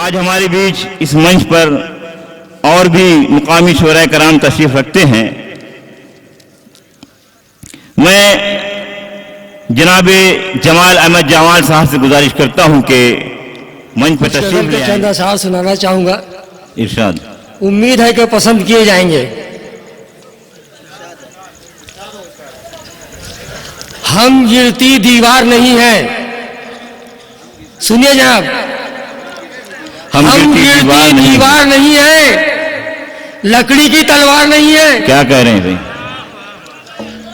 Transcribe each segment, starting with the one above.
आज हमारे बीच इस मंच पर और भी मुकामी शोराए कराम तशरीफ रखते हैं। मैं जनाब जमाल अहमद जमाल साहब से गुजारिश करता हूं कि मंच पर तशरीफ ले आएं। चंद अशआर सुनाना चाहूंगा। इरशाद। उम्मीद है कि पसंद किए जाएंगे। हम गिरती दीवार नहीं है, सुनिए जनाब, हम गिरती दीवार नहीं है, लकड़ी की तलवार नहीं है। क्या कह रहे हैं भाई?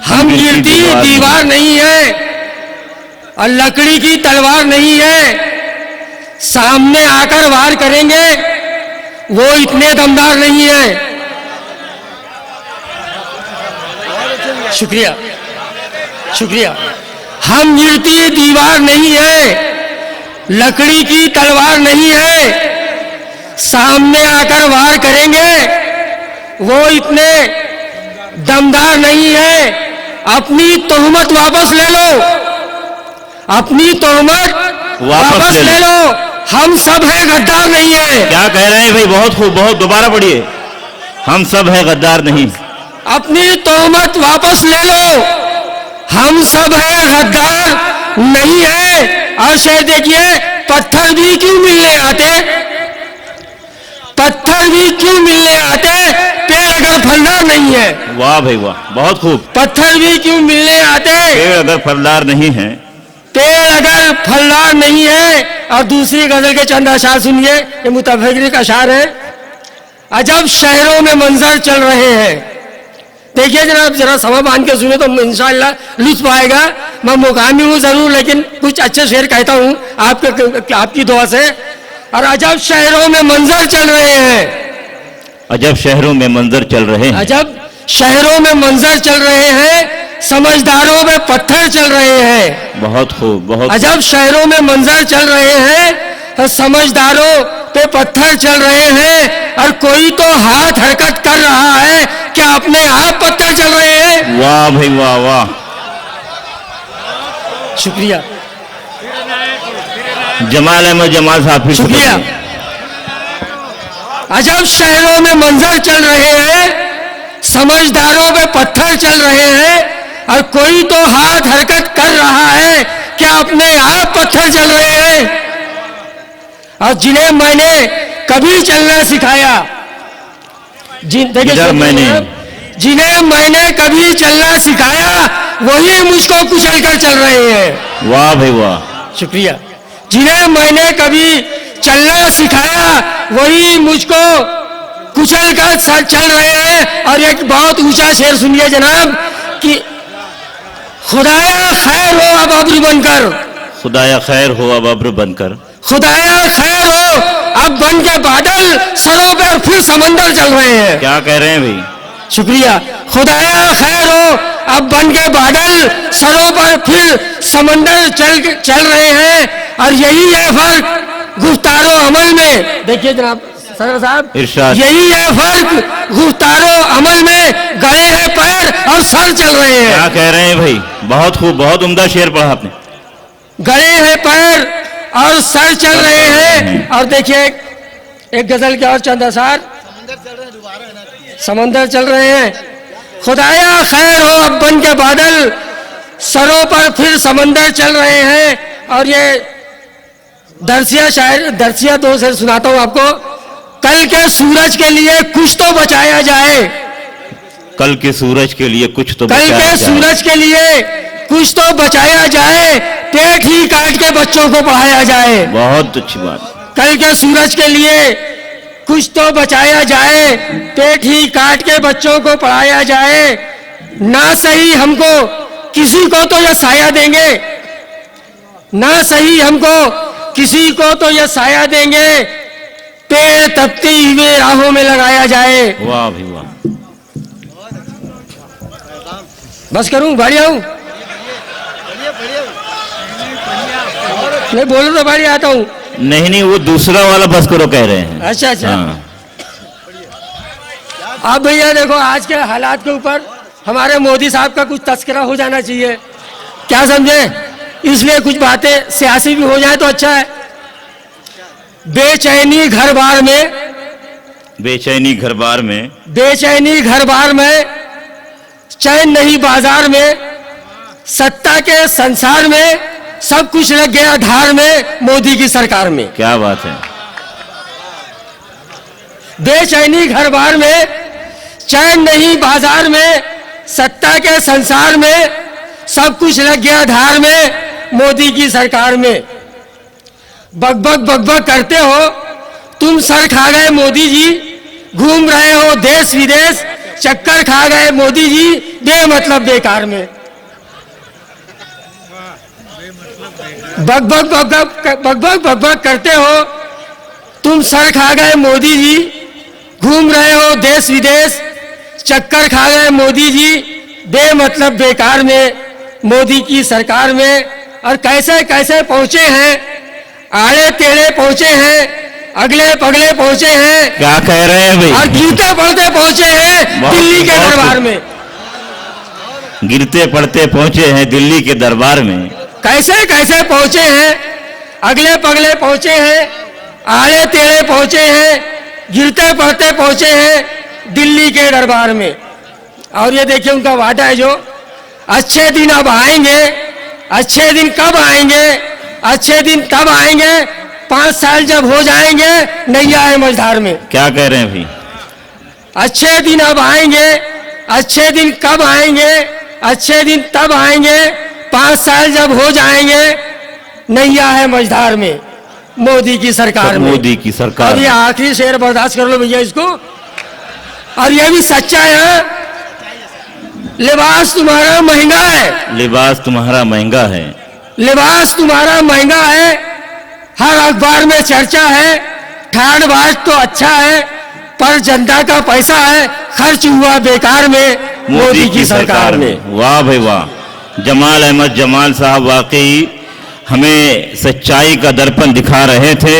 हम गिरती दीवार नहीं है और लकड़ी की तलवार नहीं है, सामने आकर वार करेंगे वो इतने दमदार नहीं है। शुक्रिया शुक्रिया। हम गिरती दीवार नहीं है, लकड़ी की तलवार नहीं है, सामने आकर वार करेंगे वो इतने दमदार नहीं है। अपनी तोहमत वापस ले लो, अपनी तोहमत वापस ले लो। हम सब हैं, गद्दार नहीं है। क्या कह रहे हैं भाई? बहुत खूब, बहुत, दोबारा पढ़िए। हम सब हैं, गद्दार नहीं। अपनी तोहमत वापस ले लो, हम सब हैं, गद्दार नहीं है। और शेर देखिए, पत्थर भी क्यों मिलने आते, पत्थर भी क्यों मिलने आते, पेड़ अगर फलदार नहीं है। वाह भाई वाह, बहुत खूब। पत्थर भी क्यों मिलने आते, पेड़ अगर फलदार नहीं है, पेड़ अगर फलदार नहीं है। और दूसरी गजल के चंद अशार सुनिए, ये मुतफक्किर का अशार है। अजब शहरों में मंजर चल रहे हैं। देखिए जनाब, जरा समा बांध के सुने तो इंशाअल्लाह लुत्फ आएगा। मैं मुकामी हूँ जरूर, लेकिन कुछ अच्छे शेर कहता हूँ आपकी दुआ से। और अजब शहरों में मंजर चल रहे हैं, अजब शहरों में मंजर चल रहे हैं, अजब शहरों में मंजर चल रहे हैं, समझदारों में पत्थर चल रहे हैं। बहुत खूब, बहुत। अजब शहरों में मंजर चल रहे हैं, समझदारों पे पत्थर चल रहे हैं। और कोई तो हाथ हरकत कर रहा है, क्या अपने आप पत्थर चल रहे हैं। वाह भाई वाह वाह, शुक्रिया। जमाल अहमद जमाल साहब, शुक्रिया। अजब शहरों में मंजर चल रहे हैं, समझदारों पे पत्थर चल रहे हैं। और कोई तो हाथ हरकत कर रहा है, क्या अपने आप पत्थर चल रहे हैं। और जिन्हें मैंने कभी चलना सिखाया, जिन्हें मैंने कभी चलना सिखाया, वही मुझको कुचल कर चल रहे हैं। वाह भाई वाह, शुक्रिया। जिन्हें मैंने कभी चलना सिखाया, वही मुझको कुचल कर चल रहे हैं। और एक बहुत ऊंचा शेर सुनिए जनाब कि खुदाया खैर हो अब अब्र बनकर, खुदाया खैर हो अब अब्र बनकर, खुदाया खैर हो अब बन के बादल, सरों पर फिर समंदर चल रहे हैं। क्या कह रहे हैं भाई? शुक्रिया। खुदाया खैर हो अब बन के बादल, सरों पर फिर समंदर चल रहे हैं। और यही है फर्क गुफ्तारो अमल में। देखिए जनाब सदर साहब, यही है फर्क गुफ्तारो अमल में, गए हैं पैर और सर चल रहे हैं। क्या कह रहे हैं भाई? बहुत खूब, बहुत उम्दा शेर पढ़ा आपने। गए हैं पैर और सर चल रहे हैं। और देखिए एक गजल के और चंद अशार, समंदर चल रहे हैं। खुदाया खैर हो अब बन के बादल, सरों पर फिर समंदर चल रहे हैं। और ये दरसिया शायर, दरसिया दो से सुनाता हूं आपको। कल के सूरज के लिए कुछ तो बचाया जाए, कल के सूरज के लिए कुछ तो, कल के सूरज के लिए कुछ तो बचाया जाए, पेट ही काट के बच्चों को पढ़ाया जाए। बहुत अच्छी बात। कल के सूरज के लिए कुछ तो बचाया जाए, पेट ही काट के बच्चों को पढ़ाया जाए। ना सही हमको किसी को तो यह साया देंगे, ना सही हमको किसी को तो यह साया देंगे, पेड़ तपती हुए राहों में लगाया जाए। वाह भी वाह। बस करूं, बढ़िया हूं, नहीं बोलो तो बढ़िया आता हूं। नहीं नहीं, वो दूसरा वाला बस करो कह रहे हैं। अच्छा अच्छा। हाँ। अब भैया देखो, आज के हालात के ऊपर हमारे मोदी साहब का कुछ तस्करा हो जाना चाहिए, क्या समझे। इसलिए कुछ बातें सियासी भी हो जाए तो अच्छा है। बेचैनी घर बार में, बेचैनी घर बार में, बेचैनी घर बार में, चैन नहीं बाजार में, सत्ता के संसार में, सब कुछ लग गया धार में मोदी की सरकार में। क्या बात है। बेचैनी घर बार में, चैन नहीं बाजार में, सत्ता के संसार में, सब कुछ लग गया धार में मोदी की सरकार में। बकबक बकबक करते हो तुम, सर खा गए मोदी जी, घूम रहे हो देश विदेश, चक्कर खा गए मोदी जी बेमतलब बेकार में। बकबक बकबक बकबक बकबक करते हो तुम, सर खा गए मोदी जी, घूम रहे हो देश विदेश, चक्कर खा गए मोदी जी बेमतलब बेकार में मोदी की सरकार में। और कैसे कैसे पहुंचे हैं, आड़े टेढ़े पहुंचे हैं, अगले पगले पहुंचे हैं, क्या कह रहे हैं भाई। और गिरते पड़ते पहुंचे हैं दिल्ली के दरबार में। गिरते पड़ते पहुंचे हैं दिल्ली के दरबार में। कैसे कैसे पहुंचे हैं, अगले पगले पहुंचे हैं, आड़े टेढ़े पहुंचे हैं, गिरते पड़ते पहुंचे हैं दिल्ली के दरबार में। और ये देखिए उनका वादा है जो, अच्छे दिन अब आएंगे, अच्छे दिन कब आएंगे, अच्छे दिन तब आएंगे 5 साल जब हो जाएंगे नैया है मझधार में। क्या कह रहे हैं भाई। अच्छे दिन अब आएंगे, अच्छे दिन कब आएंगे, अच्छे दिन तब आएंगे 5 साल जब हो जाएंगे नैया है मझधार में मोदी की सरकार में। मोदी की सरकार। अब ये आखिरी शेर बर्दाश्त कर लो भैया इसको। और ये भी सच्चा है, लिबास तुम्हारा महंगा है, लिबास तुम्हारा महंगा है, लिबास तुम्हारा महंगा है, हर अखबार में चर्चा है, ठाड़बाज तो अच्छा है, पर जनता का पैसा है खर्च हुआ बेकार में मोदी की सरकार में। वाह भाई वाह। जमाल अहमद जमाल साहब वाकई हमें सच्चाई का दर्पण दिखा रहे थे।